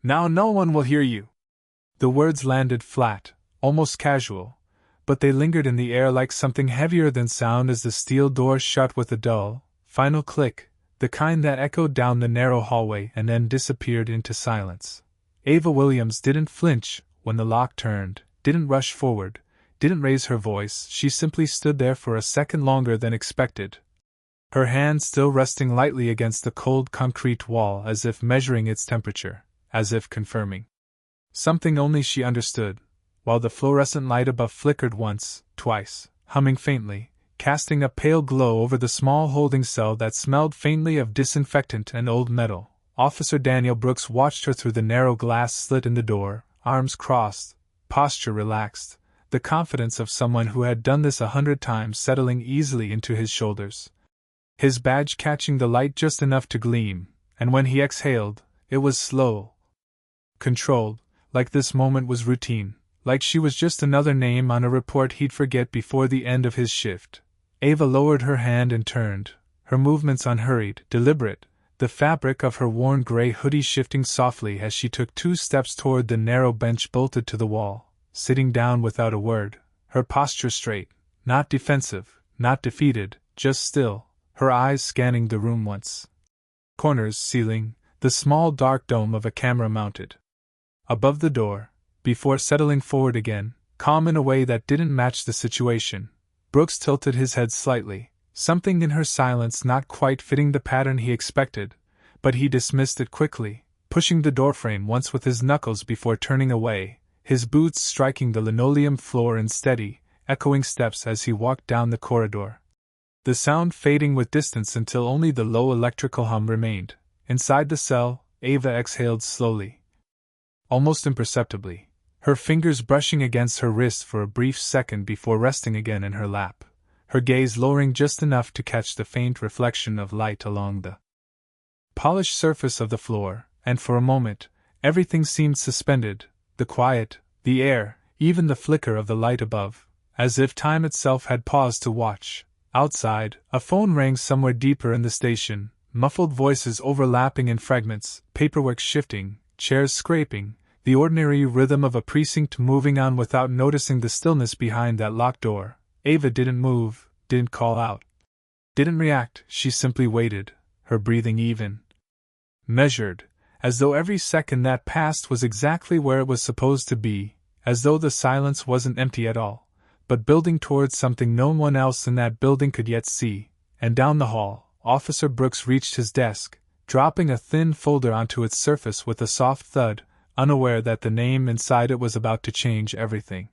Now no one will hear you. The words landed flat, almost casual, but they lingered in the air like something heavier than sound as the steel door shut with a dull, final click, the kind that echoed down the narrow hallway and then disappeared into silence. Ava Williams didn't flinch when the lock turned, didn't rush forward, didn't raise her voice. She simply stood there for a second longer than expected, her hand still resting lightly against the cold concrete wall as if measuring its temperature, as if confirming something only she understood, while the fluorescent light above flickered once, twice, humming faintly, casting a pale glow over the small holding cell that smelled faintly of disinfectant and old metal. Officer Daniel Brooks watched her through the narrow glass slit in the door, arms crossed, posture relaxed, the confidence of someone who had done this 100 times settling easily into his shoulders. His badge catching the light just enough to gleam, and when he exhaled, it was slow, controlled, like this moment was routine, like she was just another name on a report he'd forget before the end of his shift. Ava lowered her hand and turned, her movements unhurried, deliberate, the fabric of her worn gray hoodie shifting softly as she took 2 steps toward the narrow bench bolted to the wall, sitting down without a word, her posture straight, not defensive, not defeated, just still, her eyes scanning the room once. Corners, ceiling, the small dark dome of a camera mounted above the door, before settling forward again, calm in a way that didn't match the situation. Brooks tilted his head slightly, something in her silence not quite fitting the pattern he expected, but he dismissed it quickly, pushing the doorframe once with his knuckles before turning away, his boots striking the linoleum floor in steady, echoing steps as he walked down the corridor. The sound fading with distance until only the low electrical hum remained. Inside the cell, Ava exhaled slowly, almost imperceptibly, her fingers brushing against her wrist for a brief second before resting again in her lap, her gaze lowering just enough to catch the faint reflection of light along the polished surface of the floor, and for a moment, everything seemed suspended, the quiet, the air, even the flicker of the light above, as if time itself had paused to watch. Outside, a phone rang somewhere deeper in the station, muffled voices overlapping in fragments, paperwork shifting, chairs scraping, the ordinary rhythm of a precinct moving on without noticing the stillness behind that locked door. Ava didn't move, didn't call out, didn't react, she simply waited, her breathing even, measured, as though every second that passed was exactly where it was supposed to be, as though the silence wasn't empty at all, but building towards something no one else in that building could yet see. And down the hall, Officer Brooks reached his desk, dropping a thin folder onto its surface with a soft thud, unaware that the name inside it was about to change everything.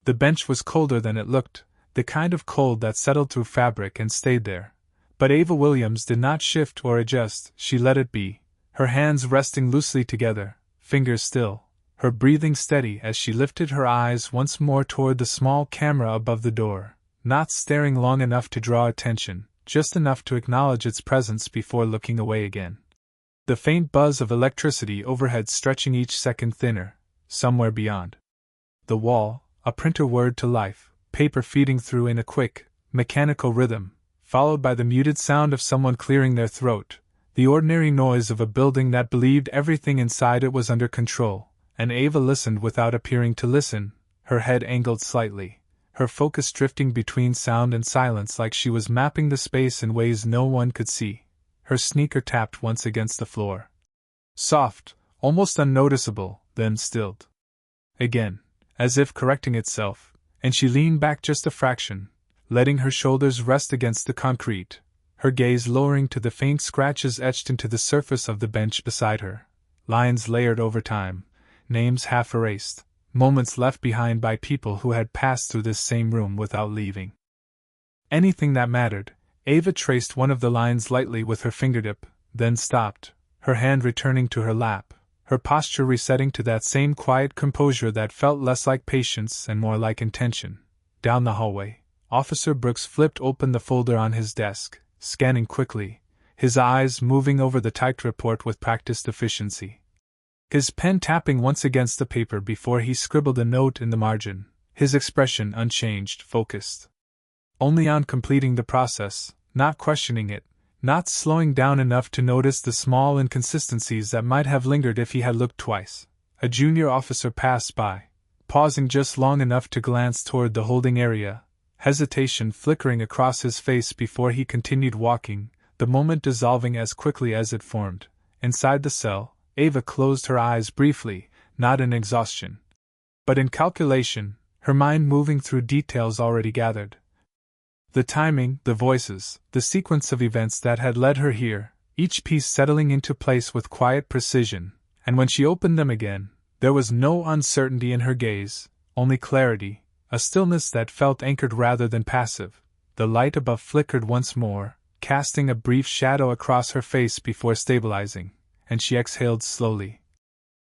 The bench was colder than it looked, the kind of cold that settled through fabric and stayed there. But Ava Williams did not shift or adjust, she let it be, her hands resting loosely together, fingers still, her breathing steady as she lifted her eyes once more toward the small camera above the door, not staring long enough to draw attention, just enough to acknowledge its presence before looking away again. The faint buzz of electricity overhead stretching each second thinner, somewhere beyond the wall, a printer whirred to life, paper feeding through in a quick, mechanical rhythm, followed by the muted sound of someone clearing their throat, the ordinary noise of a building that believed everything inside it was under control. And Ava listened without appearing to listen, her head angled slightly, her focus drifting between sound and silence like she was mapping the space in ways no one could see. Her sneaker tapped once against the floor. Soft, almost unnoticeable, then stilled again, as if correcting itself, and she leaned back just a fraction, letting her shoulders rest against the concrete, her gaze lowering to the faint scratches etched into the surface of the bench beside her, lines layered over time, names half erased, moments left behind by people who had passed through this same room without leaving anything that mattered. Ava traced one of the lines lightly with her fingertip, then stopped, her hand returning to her lap, her posture resetting to that same quiet composure that felt less like patience and more like intention. Down the hallway, Officer Brooks flipped open the folder on his desk, scanning quickly, his eyes moving over the typed report with practiced efficiency. His pen tapping once against the paper before he scribbled a note in the margin, his expression unchanged, focused only on completing the process, not questioning it, not slowing down enough to notice the small inconsistencies that might have lingered if he had looked twice. A junior officer passed by, pausing just long enough to glance toward the holding area, hesitation flickering across his face before he continued walking, the moment dissolving as quickly as it formed. Inside the cell, Ava closed her eyes briefly, not in exhaustion, but in calculation, her mind moving through details already gathered. The timing, the voices, the sequence of events that had led her here, each piece settling into place with quiet precision, and when she opened them again, there was no uncertainty in her gaze, only clarity, a stillness that felt anchored rather than passive. The light above flickered once more, casting a brief shadow across her face before stabilizing, and she exhaled slowly,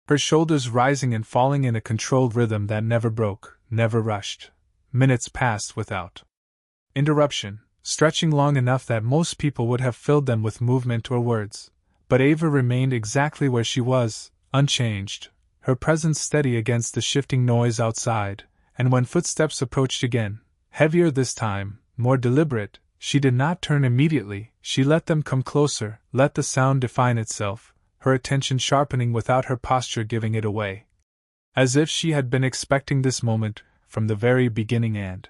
her shoulders rising and falling in a controlled rhythm that never broke, never rushed. Minutes passed without interruption, stretching long enough that most people would have filled them with movement or words, but Ava remained exactly where she was, unchanged, her presence steady against the shifting noise outside, and when footsteps approached again, heavier this time, more deliberate, she did not turn immediately, she let them come closer, let the sound define itself, her attention sharpening without her posture giving it away. As if she had been expecting this moment from the very beginning, and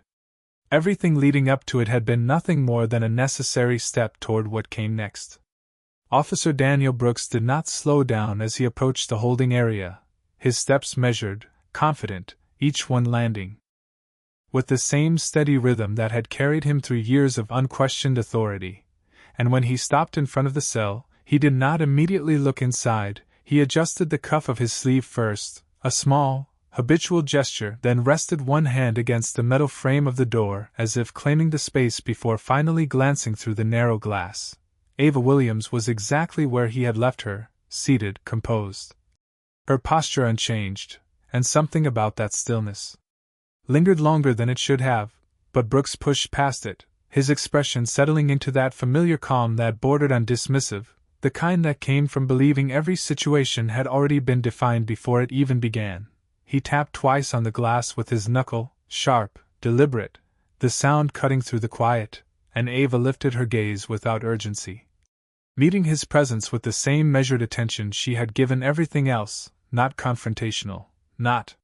everything leading up to it had been nothing more than a necessary step toward what came next. Officer Daniel Brooks did not slow down as he approached the holding area, his steps measured, confident, each one landing with the same steady rhythm that had carried him through years of unquestioned authority. And when he stopped in front of the cell, he did not immediately look inside. He adjusted the cuff of his sleeve first, a small, habitual gesture, then rested one hand against the metal frame of the door as if claiming the space before finally glancing through the narrow glass. Ava Williams was exactly where he had left her, seated, composed, her posture unchanged, and something about that stillness lingered longer than it should have, but Brooks pushed past it, his expression settling into that familiar calm that bordered on dismissive, the kind that came from believing every situation had already been defined before it even began. He tapped twice on the glass with his knuckle, sharp, deliberate, the sound cutting through the quiet, and Ava lifted her gaze without urgency, meeting his presence with the same measured attention she had given everything else, not confrontational, not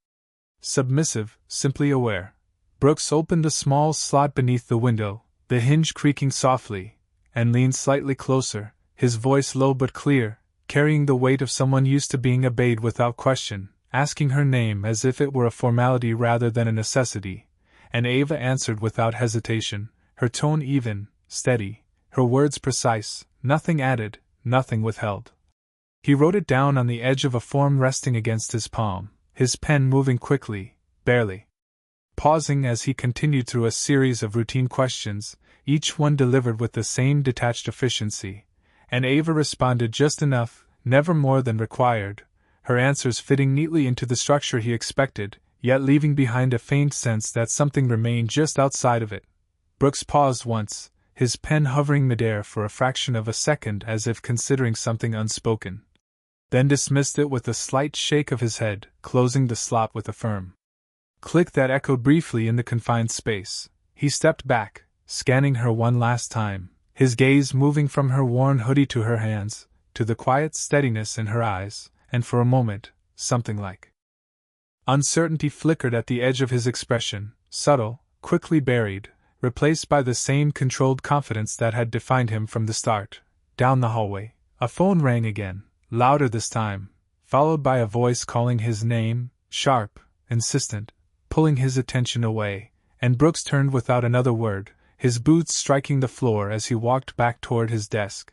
submissive, simply aware. Brooks opened a small slot beneath the window, the hinge creaking softly, and leaned slightly closer, his voice low but clear, carrying the weight of someone used to being obeyed without question, asking her name as if it were a formality rather than a necessity, and Ava answered without hesitation, her tone even, steady, her words precise, nothing added, nothing withheld. He wrote it down on the edge of a form resting against his palm, his pen moving quickly, barely pausing as he continued through a series of routine questions, each one delivered with the same detached efficiency, and Ava responded just enough, never more than required, her answers fitting neatly into the structure he expected, yet leaving behind a faint sense that something remained just outside of it. Brooks paused once, his pen hovering midair for a fraction of a second as if considering something unspoken, then dismissed it with a slight shake of his head, closing the slot with a firm click that echoed briefly in the confined space. He stepped back, scanning her one last time, his gaze moving from her worn hoodie to her hands, to the quiet steadiness in her eyes, and for a moment, something like uncertainty flickered at the edge of his expression, subtle, quickly buried, replaced by the same controlled confidence that had defined him from the start. Down the hallway, a phone rang again, louder this time, followed by a voice calling his name, sharp, insistent, pulling his attention away, and Brooks turned without another word, his boots striking the floor as he walked back toward his desk,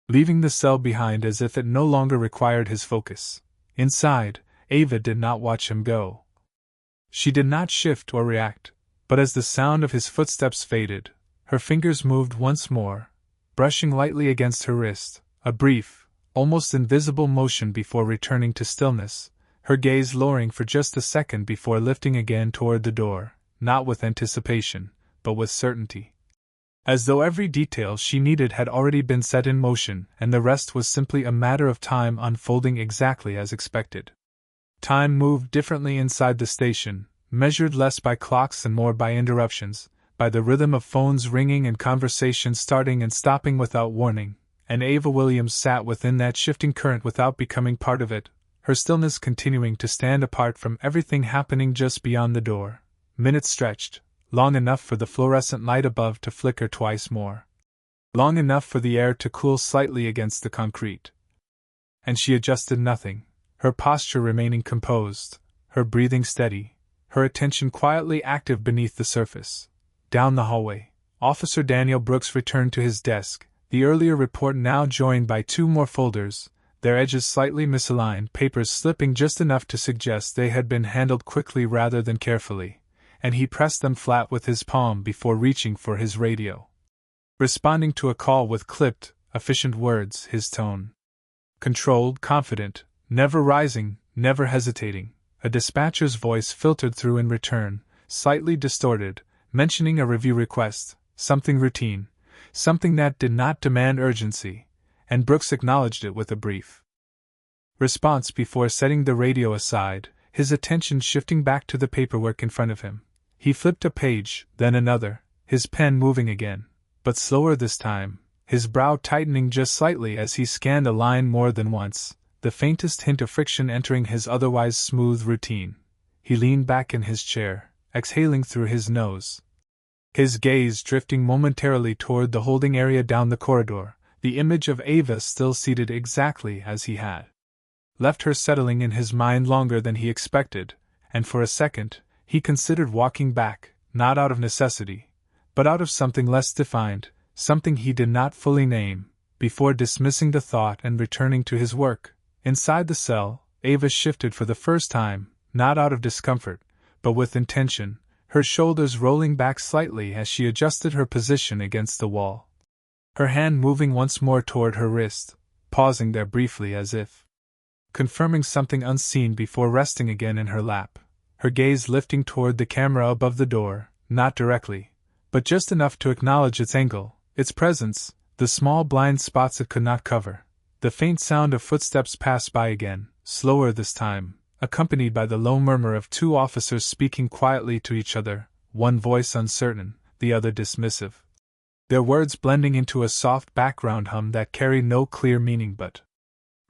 leaving the cell behind as if it no longer required his focus. Inside, Ava did not watch him go. She did not shift or react, but as the sound of his footsteps faded, her fingers moved once more, brushing lightly against her wrist, a brief, almost invisible motion before returning to stillness, her gaze lowering for just a second before lifting again toward the door, not with anticipation, but with certainty. As though every detail she needed had already been set in motion and the rest was simply a matter of time unfolding exactly as expected. Time moved differently inside the station, measured less by clocks and more by interruptions, by the rhythm of phones ringing and conversations starting and stopping without warning, and Ava Williams sat within that shifting current without becoming part of it, her stillness continuing to stand apart from everything happening just beyond the door. Minutes stretched, long enough for the fluorescent light above to flicker twice more. Long enough for the air to cool slightly against the concrete. And she adjusted nothing, her posture remaining composed, her breathing steady, her attention quietly active beneath the surface. Down the hallway, Officer Daniel Brooks returned to his desk, the earlier report now joined by 2 more folders, their edges slightly misaligned, papers slipping just enough to suggest they had been handled quickly rather than carefully, and he pressed them flat with his palm before reaching for his radio. Responding to a call with clipped, efficient words, his tone controlled, confident, never rising, never hesitating. A dispatcher's voice filtered through in return, slightly distorted, mentioning a review request, something routine, something that did not demand urgency, and Brooks acknowledged it with a brief response before setting the radio aside, his attention shifting back to the paperwork in front of him. He flipped a page, then another, his pen moving again, but slower this time, his brow tightening just slightly as he scanned a line more than once, the faintest hint of friction entering his otherwise smooth routine. He leaned back in his chair, exhaling through his nose, his gaze drifting momentarily toward the holding area down the corridor, the image of Ava still seated exactly as he had left her settling in his mind longer than he expected, and for a second, he considered walking back, not out of necessity, but out of something less defined, something he did not fully name, before dismissing the thought and returning to his work. Inside the cell, Ava shifted for the first time, not out of discomfort, but with intention, her shoulders rolling back slightly as she adjusted her position against the wall. Her hand moving once more toward her wrist, pausing there briefly as if confirming something unseen before resting again in her lap, her gaze lifting toward the camera above the door, not directly, but just enough to acknowledge its angle, its presence, the small blind spots it could not cover. The faint sound of footsteps passed by again, slower this time, accompanied by the low murmur of 2 officers speaking quietly to each other, one voice uncertain, the other dismissive. Their words blending into a soft background hum that carried no clear meaning but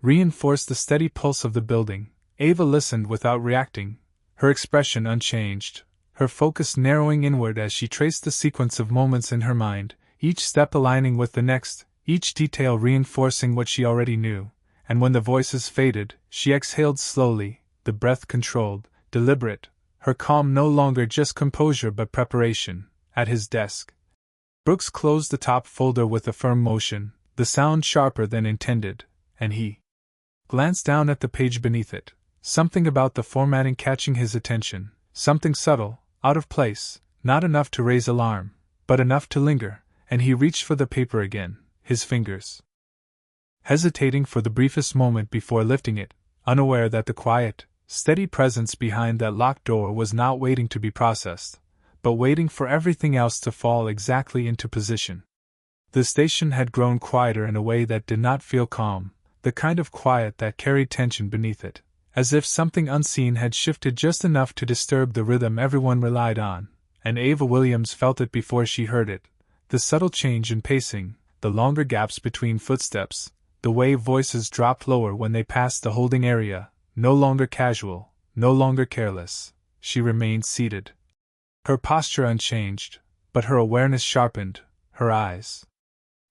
reinforced the steady pulse of the building. Ava listened without reacting, her expression unchanged, her focus narrowing inward as she traced the sequence of moments in her mind, each step aligning with the next, each detail reinforcing what she already knew, and when the voices faded, she exhaled slowly, the breath controlled, deliberate, her calm no longer just composure but preparation. At his desk, Brooks closed the top folder with a firm motion, the sound sharper than intended, and he glanced down at the page beneath it, something about the formatting catching his attention, something subtle, out of place, not enough to raise alarm, but enough to linger, and he reached for the paper again, his fingers hesitating for the briefest moment before lifting it, unaware that the quiet, steady presence behind that locked door was not waiting to be processed, but waiting for everything else to fall exactly into position. The station had grown quieter in a way that did not feel calm, the kind of quiet that carried tension beneath it, as if something unseen had shifted just enough to disturb the rhythm everyone relied on, and Ava Williams felt it before she heard it, the subtle change in pacing, the longer gaps between footsteps, the way voices dropped lower when they passed the holding area, no longer casual, no longer careless. She remained seated, her posture unchanged, but her awareness sharpened, her eyes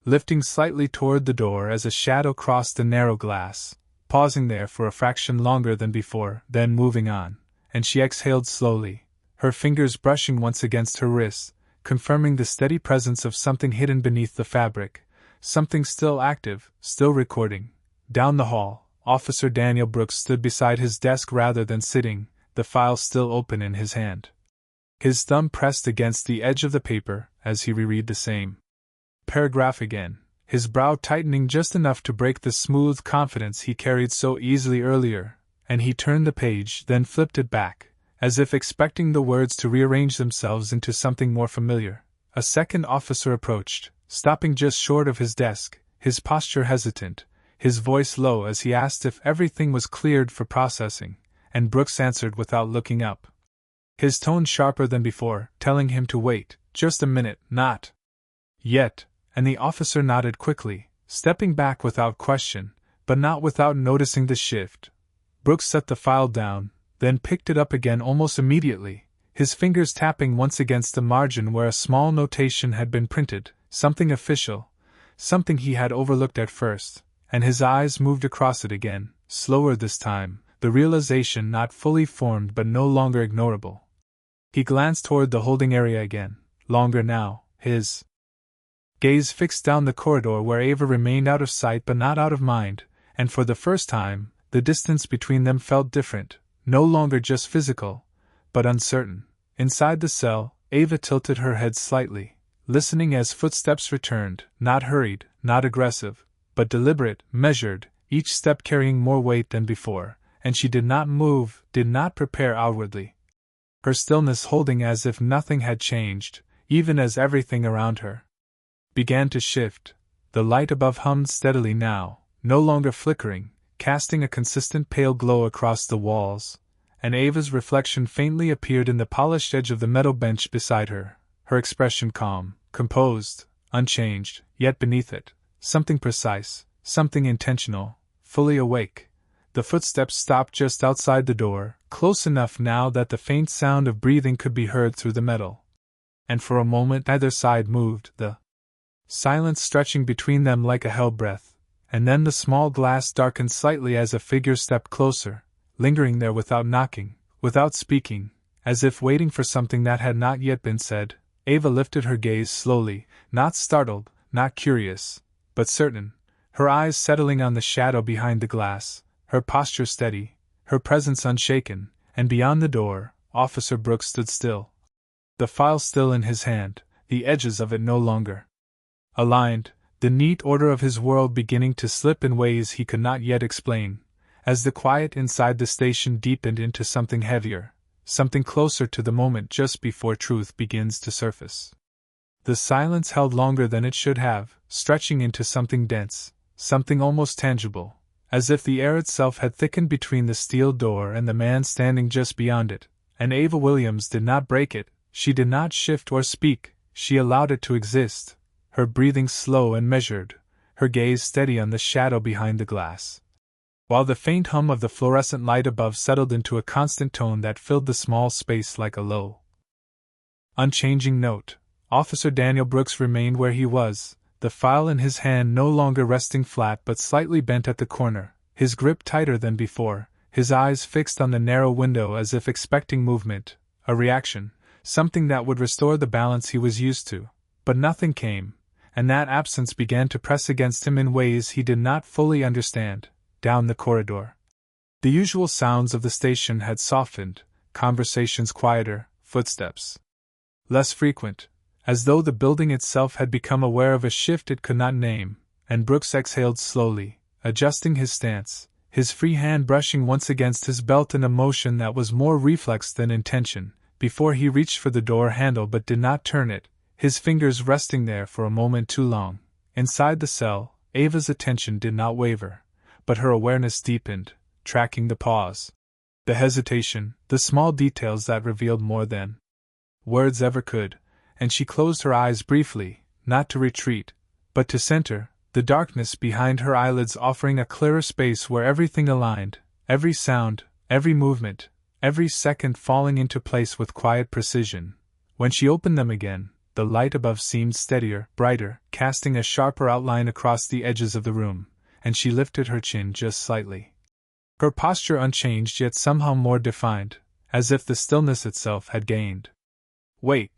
lifting slightly toward the door as a shadow crossed the narrow glass, pausing there for a fraction longer than before, then moving on, and she exhaled slowly, her fingers brushing once against her wrists, confirming the steady presence of something hidden beneath the fabric, something still active, still recording. Down the hall, Officer Daniel Brooks stood beside his desk rather than sitting, the file still open in his hand. His thumb pressed against the edge of the paper as he reread the same paragraph again, his brow tightening just enough to break the smooth confidence he carried so easily earlier, and he turned the page, then flipped it back, as if expecting the words to rearrange themselves into something more familiar. A second officer approached, stopping just short of his desk, his posture hesitant, his voice low as he asked if everything was cleared for processing, and Brooks answered without looking up. his tone sharper than before, telling him to wait, just a minute, not yet, and the officer nodded quickly, stepping back without question, but not without noticing the shift. Brooks set the file down, then picked it up again almost immediately, his fingers tapping once against the margin where a small notation had been printed, something official, something he had overlooked at first, and his eyes moved across it again, slower this time, the realization not fully formed but no longer ignorable. He glanced toward the holding area again, longer now, his gaze fixed down the corridor where Ava remained out of sight but not out of mind, and for the first time, the distance between them felt different, no longer just physical, but uncertain. Inside the cell, Ava tilted her head slightly, listening as footsteps returned, not hurried, not aggressive, but deliberate, measured, each step carrying more weight than before, and she did not move, did not prepare outwardly. Her stillness holding as if nothing had changed, even as everything around her began to shift. The light above hummed steadily now, no longer flickering, casting a consistent pale glow across the walls, and Ava's reflection faintly appeared in the polished edge of the metal bench beside her, her expression calm, composed, unchanged, yet beneath it, something precise, something intentional, fully awake. The footsteps stopped just outside the door, close enough now that the faint sound of breathing could be heard through the metal. And for a moment neither side moved, the silence stretching between them like a hell breath, and then the small glass darkened slightly as a figure stepped closer, lingering there without knocking, without speaking, as if waiting for something that had not yet been said. Ava lifted her gaze slowly, not startled, not curious, but certain, her eyes settling on the shadow behind the glass, her posture steady, her presence unshaken, and beyond the door, Officer Brooks stood still. The file still in his hand, the edges of it no longer aligned, the neat order of his world beginning to slip in ways he could not yet explain, as the quiet inside the station deepened into something heavier, something closer to the moment just before truth begins to surface. The silence held longer than it should have, stretching into something dense, something almost tangible, as if the air itself had thickened between the steel door and the man standing just beyond it, and Ava Williams did not break it, she did not shift or speak, she allowed it to exist, her breathing slow and measured, her gaze steady on the shadow behind the glass, while the faint hum of the fluorescent light above settled into a constant tone that filled the small space like a low, unchanging note. Officer Daniel Brooks remained where he was, the file in his hand no longer resting flat but slightly bent at the corner, his grip tighter than before, his eyes fixed on the narrow window as if expecting movement, a reaction, something that would restore the balance he was used to. But nothing came, and that absence began to press against him in ways he did not fully understand. Down the corridor, the usual sounds of the station had softened, conversations quieter, footsteps less frequent, as though the building itself had become aware of a shift it could not name, and Brooks exhaled slowly, adjusting his stance, his free hand brushing once against his belt in a motion that was more reflex than intention, before he reached for the door handle but did not turn it, his fingers resting there for a moment too long. Inside the cell, Ava's attention did not waver, but her awareness deepened, tracking the pause, the hesitation, the small details that revealed more than words ever could, and she closed her eyes briefly, not to retreat, but to center, the darkness behind her eyelids offering a clearer space where everything aligned, every sound, every movement, every second falling into place with quiet precision. When she opened them again, the light above seemed steadier, brighter, casting a sharper outline across the edges of the room, and she lifted her chin just slightly. Her posture unchanged yet somehow more defined, as if the stillness itself had gained. Wait.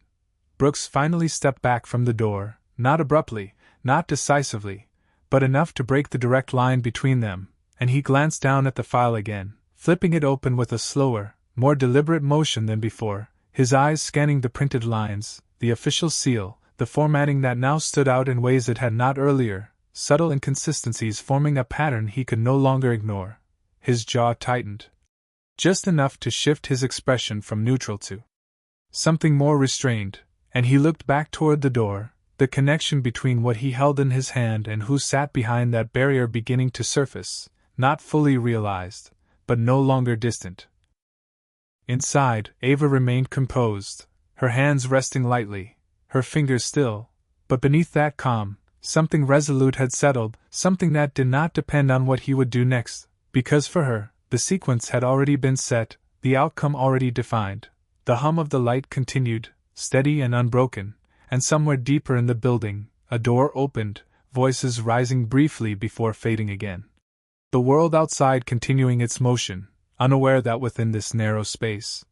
Brooks finally stepped back from the door, not abruptly, not decisively, but enough to break the direct line between them, and he glanced down at the file again, flipping it open with a slower, more deliberate motion than before, his eyes scanning the printed lines, the official seal, the formatting that now stood out in ways it had not earlier, subtle inconsistencies forming a pattern he could no longer ignore. His jaw tightened, just enough to shift his expression from neutral to something more restrained, and he looked back toward the door, the connection between what he held in his hand and who sat behind that barrier beginning to surface, not fully realized, but no longer distant. Inside, Ava remained composed, her hands resting lightly, her fingers still, but beneath that calm, something resolute had settled, something that did not depend on what he would do next, because for her, the sequence had already been set, the outcome already defined. The hum of the light continued, steady and unbroken, and somewhere deeper in the building, a door opened, voices rising briefly before fading again. The world outside continuing its motion, unaware that within this narrow space,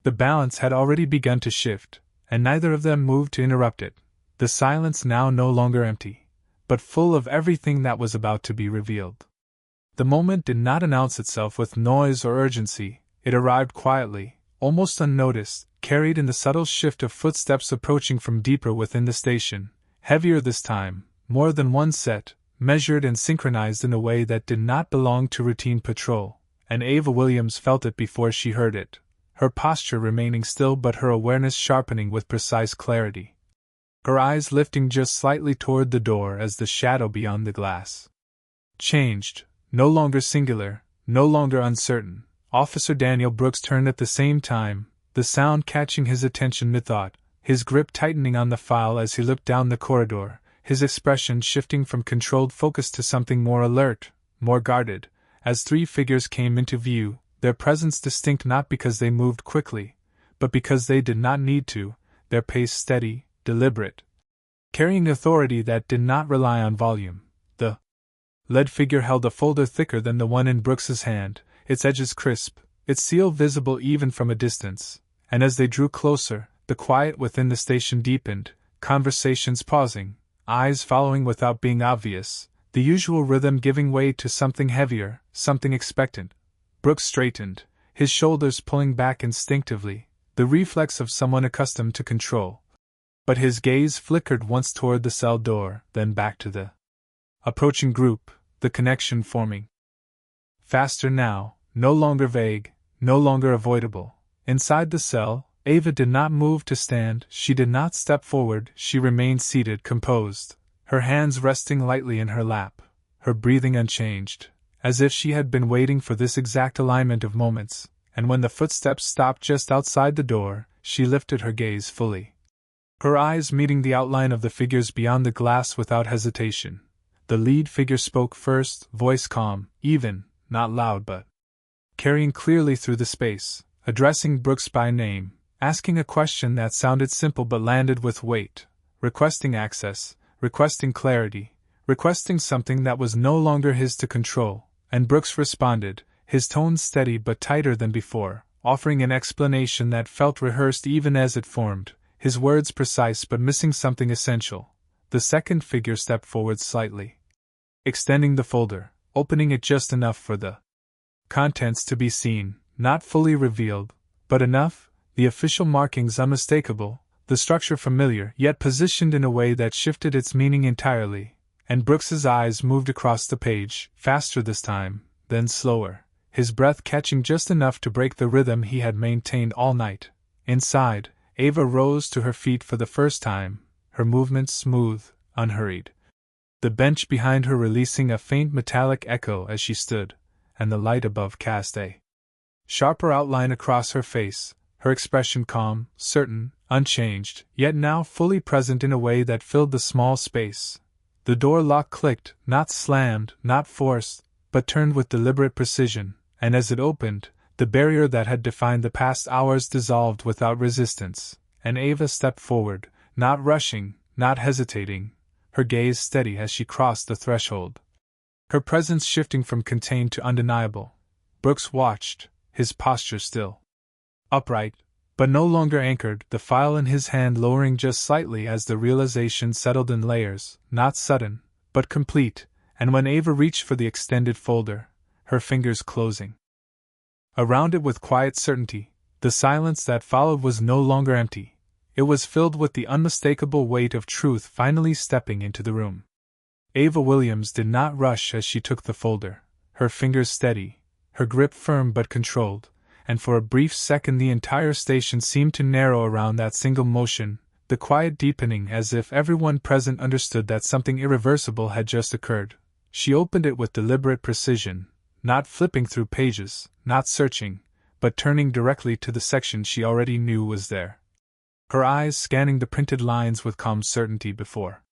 the balance had already begun to shift, and neither of them moved to interrupt it. The silence now no longer empty, but full of everything that was about to be revealed. The moment did not announce itself with noise or urgency, it arrived quietly, almost unnoticed, carried in the subtle shift of footsteps approaching from deeper within the station, heavier this time, more than one set, measured and synchronized in a way that did not belong to routine patrol, and Ava Williams felt it before she heard it, her posture remaining still but her awareness sharpening with precise clarity. Her eyes lifting just slightly toward the door as the shadow beyond the glass changed, no longer singular, no longer uncertain. Officer Daniel Brooks turned at the same time, the sound catching his attention mid-thought, his grip tightening on the file as he looked down the corridor, his expression shifting from controlled focus to something more alert, more guarded, as three figures came into view, their presence distinct not because they moved quickly, but because they did not need to, their pace steady, deliberate, carrying authority that did not rely on volume. The lead figure held a folder thicker than the one in Brooks's hand, its edges crisp, its seal visible even from a distance, and as they drew closer, the quiet within the station deepened, conversations pausing, eyes following without being obvious, the usual rhythm giving way to something heavier, something expectant. Brooks straightened, his shoulders pulling back instinctively, the reflex of someone accustomed to control. But his gaze flickered once toward the cell door, then back to the approaching group, the connection forming faster now, no longer vague, no longer avoidable. Inside the cell, Ava did not move to stand, she did not step forward, she remained seated, composed, her hands resting lightly in her lap, her breathing unchanged, as if she had been waiting for this exact alignment of moments, and when the footsteps stopped just outside the door, she lifted her gaze fully, her eyes meeting the outline of the figures beyond the glass without hesitation. The lead figure spoke first, voice calm, even, not loud but carrying clearly through the space, addressing Brooks by name, asking a question that sounded simple but landed with weight, requesting access, requesting clarity, requesting something that was no longer his to control, and Brooks responded, his tone steady but tighter than before, offering an explanation that felt rehearsed even as it formed, his words precise but missing something essential. The second figure stepped forward slightly, extending the folder, opening it just enough for the contents to be seen, not fully revealed, but enough, the official markings unmistakable, the structure familiar yet positioned in a way that shifted its meaning entirely, and Brooks's eyes moved across the page, faster this time, then slower, his breath catching just enough to break the rhythm he had maintained all night. Inside, Ava rose to her feet for the first time, her movements smooth, unhurried, the bench behind her releasing a faint metallic echo as she stood, and the light above cast a sharper outline across her face, her expression calm, certain, unchanged, yet now fully present in a way that filled the small space. The door lock clicked, not slammed, not forced, but turned with deliberate precision, and as it opened, the barrier that had defined the past hours dissolved without resistance, and Ava stepped forward, not rushing, not hesitating, her gaze steady as she crossed the threshold, her presence shifting from contained to undeniable. Brooks watched, his posture still, upright, but no longer anchored, the file in his hand lowering just slightly as the realization settled in layers, not sudden, but complete, and when Ava reached for the extended folder, her fingers closing around it with quiet certainty, the silence that followed was no longer empty. It was filled with the unmistakable weight of truth finally stepping into the room. Ava Williams did not rush as she took the folder, her fingers steady, her grip firm but controlled, and for a brief second the entire station seemed to narrow around that single motion, the quiet deepening as if everyone present understood that something irreversible had just occurred. She opened it with deliberate precision, not flipping through pages, not searching, but turning directly to the section she already knew was there. Her eyes scanning the printed lines with calm certainty before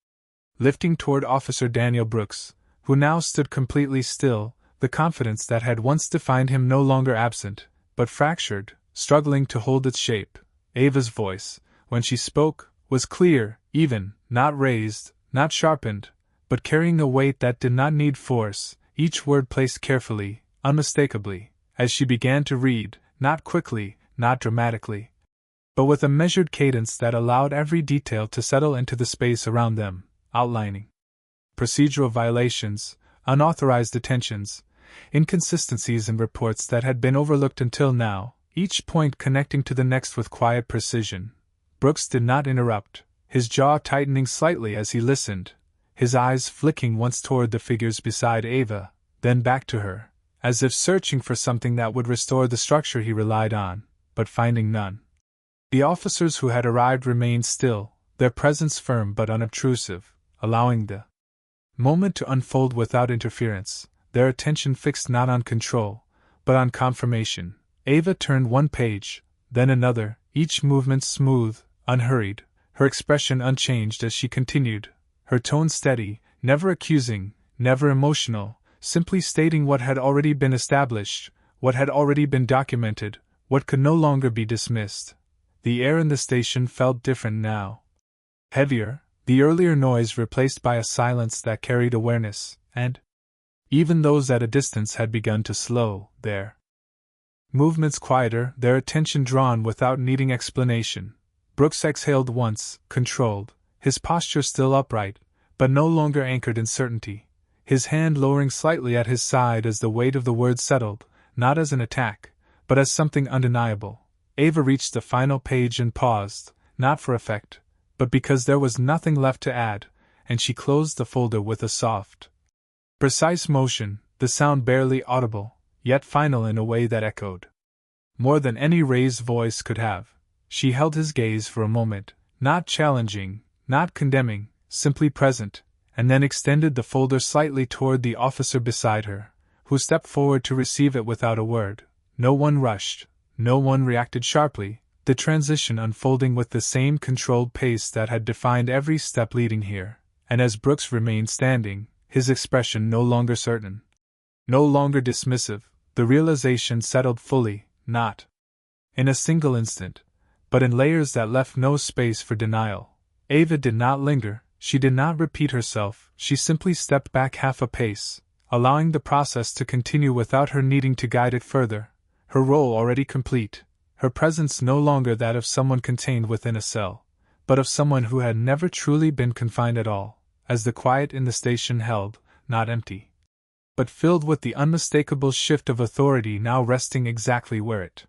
lifting toward Officer Daniel Brooks, who now stood completely still, the confidence that had once defined him no longer absent, but fractured, struggling to hold its shape. Ava's voice, when she spoke, was clear, even, not raised, not sharpened, but carrying a weight that did not need force, each word placed carefully, unmistakably, as she began to read, not quickly, not dramatically, but with a measured cadence that allowed every detail to settle into the space around them, outlining procedural violations, unauthorized detentions, inconsistencies in reports that had been overlooked until now, each point connecting to the next with quiet precision. Brooks did not interrupt, his jaw tightening slightly as he listened, his eyes flicking once toward the figures beside Ava, then back to her, as if searching for something that would restore the structure he relied on, but finding none. The officers who had arrived remained still, their presence firm but unobtrusive, allowing the moment to unfold without interference, their attention fixed not on control, but on confirmation. Ava turned one page, then another, each movement smooth, unhurried, her expression unchanged as she continued, her tone steady, never accusing, never emotional, simply stating what had already been established, what had already been documented, what could no longer be dismissed. The air in the station felt different now. Heavier, the earlier noise replaced by a silence that carried awareness, and even those at a distance had begun to slow their movements quieter, their attention drawn without needing explanation. Brooks exhaled once, controlled, his posture still upright, but no longer anchored in certainty, his hand lowering slightly at his side as the weight of the words settled, not as an attack, but as something undeniable. Ava reached the final page and paused, not for effect, but because there was nothing left to add, and she closed the folder with a soft, precise motion, the sound barely audible, yet final in a way that echoed more than any raised voice could have. She held his gaze for a moment, not challenging, not condemning, simply present, and then extended the folder slightly toward the officer beside her, who stepped forward to receive it without a word. No one rushed, no one reacted sharply, the transition unfolding with the same controlled pace that had defined every step leading here, and as Brooks remained standing, his expression no longer certain, no longer dismissive, the realization settled fully, not in a single instant, but in layers that left no space for denial. Ava did not linger, she did not repeat herself, she simply stepped back half a pace, allowing the process to continue without her needing to guide it further, her role already complete, her presence no longer that of someone contained within a cell, but of someone who had never truly been confined at all, as the quiet in the station held, not empty, but filled with the unmistakable shift of authority now resting exactly where it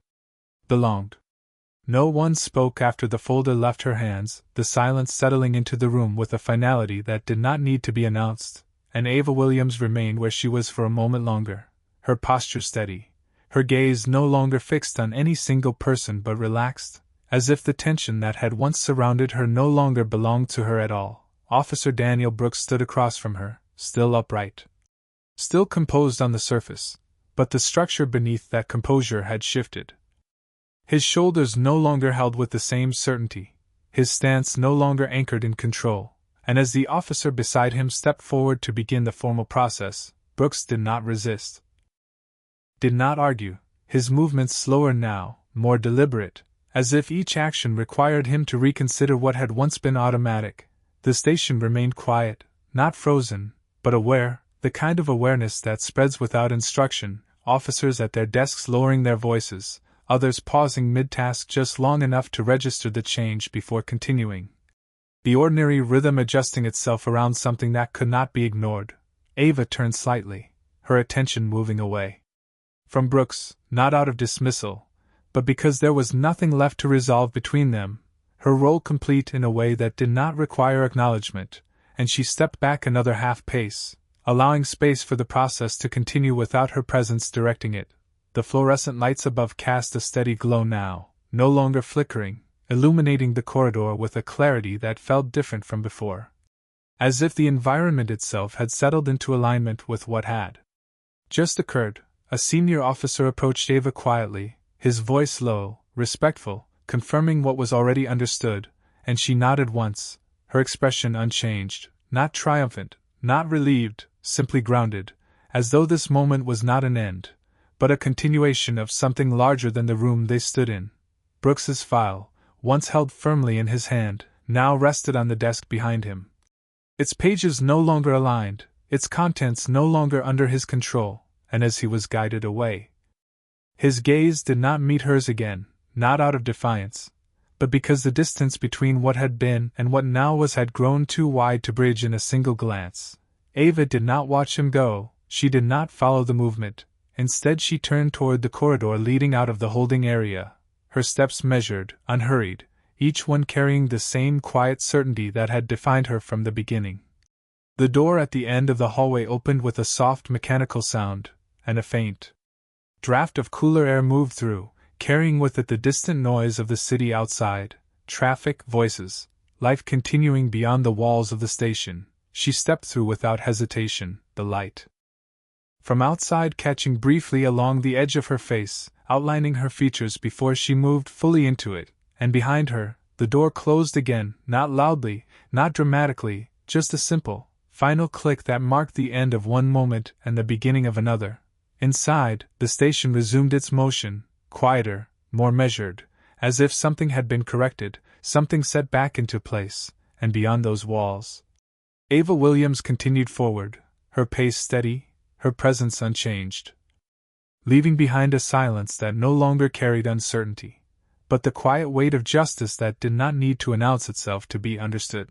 belonged. No one spoke after the folder left her hands, the silence settling into the room with a finality that did not need to be announced, and Ava Williams remained where she was for a moment longer, her posture steady, her gaze no longer fixed on any single person but relaxed, as if the tension that had once surrounded her no longer belonged to her at all. Officer Daniel Brooks stood across from her, still upright, still composed on the surface, but the structure beneath that composure had shifted. His shoulders no longer held with the same certainty, his stance no longer anchored in control, and as the officer beside him stepped forward to begin the formal process, Brooks did not resist, did not argue, his movements slower now, more deliberate, as if each action required him to reconsider what had once been automatic. The station remained quiet, not frozen, but aware, the kind of awareness that spreads without instruction, officers at their desks lowering their voices, others pausing mid-task just long enough to register the change before continuing. The ordinary rhythm adjusting itself around something that could not be ignored. Ava turned slightly, her attention moving away from Brooks, not out of dismissal, but because there was nothing left to resolve between them, her role complete in a way that did not require acknowledgement, and she stepped back another half-pace, allowing space for the process to continue without her presence directing it. The fluorescent lights above cast a steady glow now, no longer flickering, illuminating the corridor with a clarity that felt different from before, as if the environment itself had settled into alignment with what had just occurred. A senior officer approached Ava quietly, his voice low, respectful, confirming what was already understood, and she nodded once, her expression unchanged, not triumphant, not relieved, simply grounded, as though this moment was not an end, but a continuation of something larger than the room they stood in. Brooks's file, once held firmly in his hand, now rested on the desk behind him. Its pages no longer aligned, its contents no longer under his control, and as he was guided away, his gaze did not meet hers again, not out of defiance, but because the distance between what had been and what now was had grown too wide to bridge in a single glance. Ava did not watch him go, she did not follow the movement, instead she turned toward the corridor leading out of the holding area, her steps measured, unhurried, each one carrying the same quiet certainty that had defined her from the beginning. The door at the end of the hallway opened with a soft mechanical sound, and a faint draft of cooler air moved through, carrying with it the distant noise of the city outside, traffic, voices, life continuing beyond the walls of the station. She stepped through without hesitation, the light from outside catching briefly along the edge of her face, outlining her features before she moved fully into it, and behind her, the door closed again, not loudly, not dramatically, just a simple, final click that marked the end of one moment and the beginning of another. Inside, the station resumed its motion, quieter, more measured, as if something had been corrected, something set back into place, and beyond those walls, Ava Williams continued forward, her pace steady, her presence unchanged, leaving behind a silence that no longer carried uncertainty, but the quiet weight of justice that did not need to announce itself to be understood.